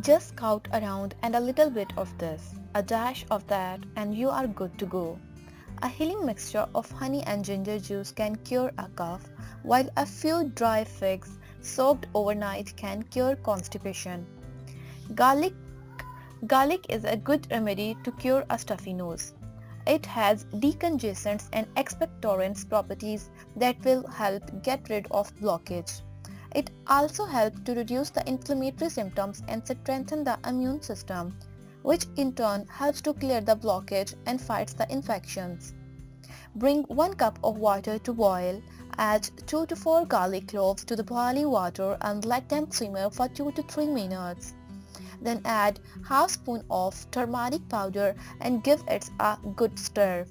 Just scout around and a little bit of this, a dash of that, and you are good to go. A healing mixture of honey and ginger juice can cure a cough, while a few dry figs soaked overnight can cure constipation. Garlic Garlic is a good remedy to cure a stuffy nose. It has decongestants and expectorants properties that will help get rid of blockage. It also helps to reduce the inflammatory symptoms and strengthen the immune system, which in turn helps to clear the blockage and fights the infections. Bring 1 cup of water to boil, add 2 to 4 garlic cloves to the boiling water and let them simmer for 2 to 3 minutes. Then add half spoon of turmeric powder and give it a good stir.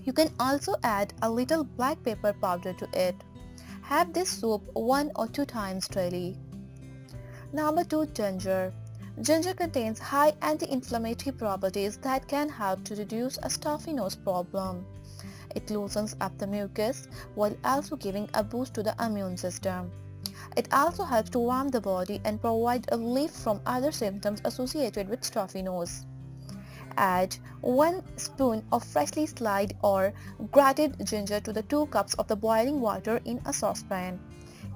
You can also add a little black pepper powder to it. Have this soup 1 or 2 times daily. Number 2. Ginger. Ginger contains high anti-inflammatory properties that can help to reduce a stuffy nose problem. It loosens up the mucus while also giving a boost to the immune system. It also helps to warm the body and provide relief from other symptoms associated with stuffy nose. Add 1 spoon of freshly sliced or grated ginger to the 2 cups of the boiling water in a saucepan.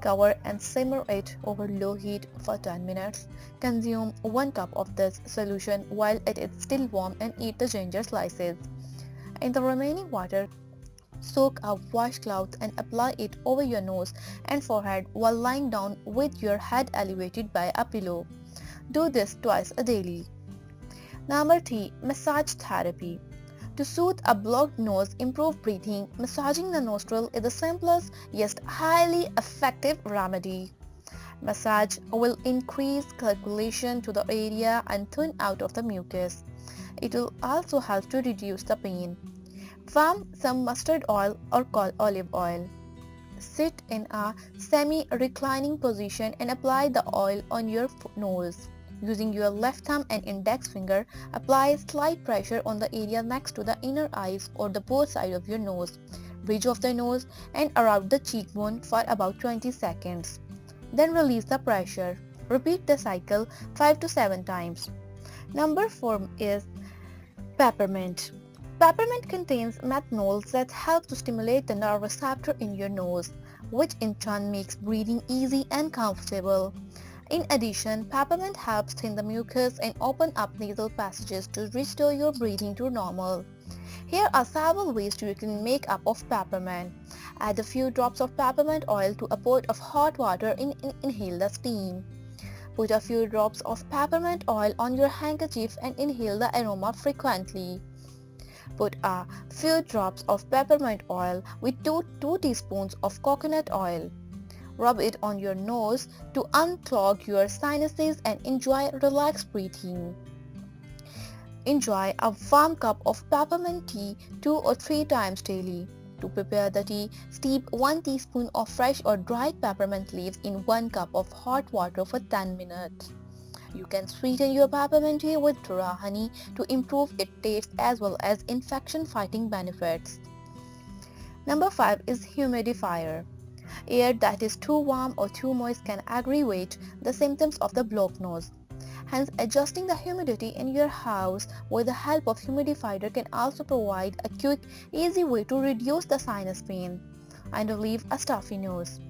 Cover and simmer it over low heat for 10 minutes. Consume 1 cup of this solution while it is still warm and eat the ginger slices. In the remaining water, soak a washcloth and apply it over your nose and forehead while lying down with your head elevated by a pillow. Do this twice a daily. Number 3. Massage therapy. To soothe a blocked nose, improve breathing, massaging the nostril is the simplest yet highly effective remedy. Massage will increase circulation to the area and thin out of the mucus. It will also help to reduce the pain. Warm some mustard oil or olive oil. Sit in a semi-reclining position and apply the oil on your nose. Using your left thumb and index finger, apply slight pressure on the area next to the inner eyes or the both sides of your nose, bridge of the nose and around the cheekbone for about 20 seconds. Then release the pressure. Repeat the cycle 5 to 7 times. Number 4 is peppermint. Peppermint contains methanols that help to stimulate the nerve receptor in your nose, which in turn makes breathing easy and comfortable. In addition, peppermint helps thin the mucus and open up nasal passages to restore your breathing to normal. Here are several ways you can make up of peppermint. Add a few drops of peppermint oil to a pot of hot water and inhale the steam. Put a few drops of peppermint oil on your handkerchief and inhale the aroma frequently. Put a few drops of peppermint oil with 2 teaspoons of coconut oil. Rub it on your nose to unclog your sinuses and enjoy relaxed breathing. Enjoy a warm cup of peppermint tea 2 or 3 times daily. To prepare the tea, steep 1 teaspoon of fresh or dried peppermint leaves in 1 cup of hot water for 10 minutes. You can sweeten your peppermint tea with raw honey to improve its taste as well as infection-fighting benefits. Number 5 is humidifier. Air that is too warm or too moist can aggravate the symptoms of the blocked nose. Hence, adjusting the humidity in your house with the help of humidifier can also provide a quick, easy way to reduce the sinus pain and relieve a stuffy nose.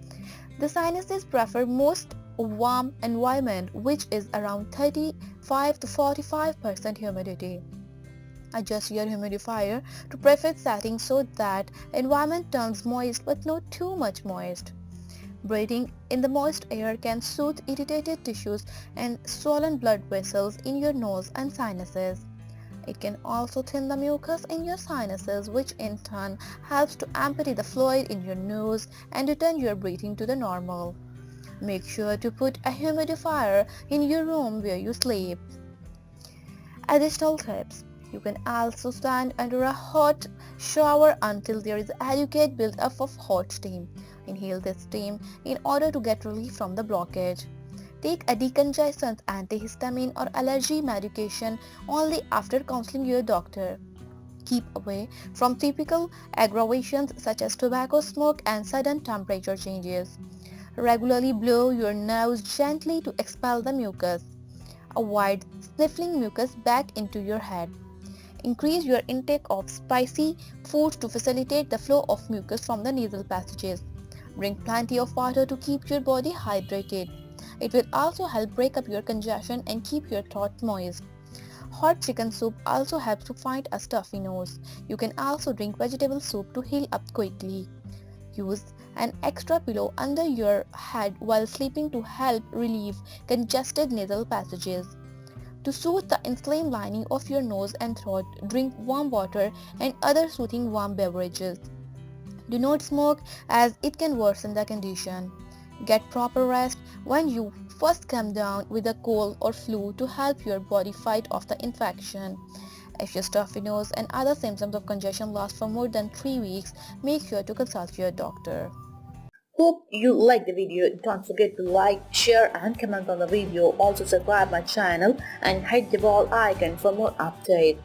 The sinuses prefer most warm environment, which is around 35 to 45% humidity. Adjust your humidifier to preferred settings so that environment turns moist but not too much moist. Breathing in the moist air can soothe irritated tissues and swollen blood vessels in your nose and sinuses. It can also thin the mucus in your sinuses, which in turn helps to empty the fluid in your nose and return your breathing to the normal. Make sure to put a humidifier in your room where you sleep. Additional tips. You can also stand under a hot shower until there is adequate build-up of hot steam. Inhale this steam in order to get relief from the blockage. Take a decongestant, antihistamine or allergy medication only after counseling your doctor. Keep away from typical aggravations such as tobacco smoke and sudden temperature changes. Regularly blow your nose gently to expel the mucus. Avoid sniffling mucus back into your head. Increase your intake of spicy foods to facilitate the flow of mucus from the nasal passages. Drink plenty of water to keep your body hydrated. It will also help break up your congestion and keep your throat moist. Hot chicken soup also helps to fight a stuffy nose. You can also drink vegetable soup to heal up quickly. Use an extra pillow under your head while sleeping to help relieve congested nasal passages. To soothe the inflamed lining of your nose and throat, drink warm water and other soothing warm beverages. Do not smoke as it can worsen the condition. Get proper rest when you first come down with a cold or flu to help your body fight off the infection. If your stuffy nose and other symptoms of congestion last for more than 3 weeks, make sure to consult your doctor. Hope you like the video. Don't forget to like, share and comment on the video. Also subscribe my channel and hit the bell icon for more updates.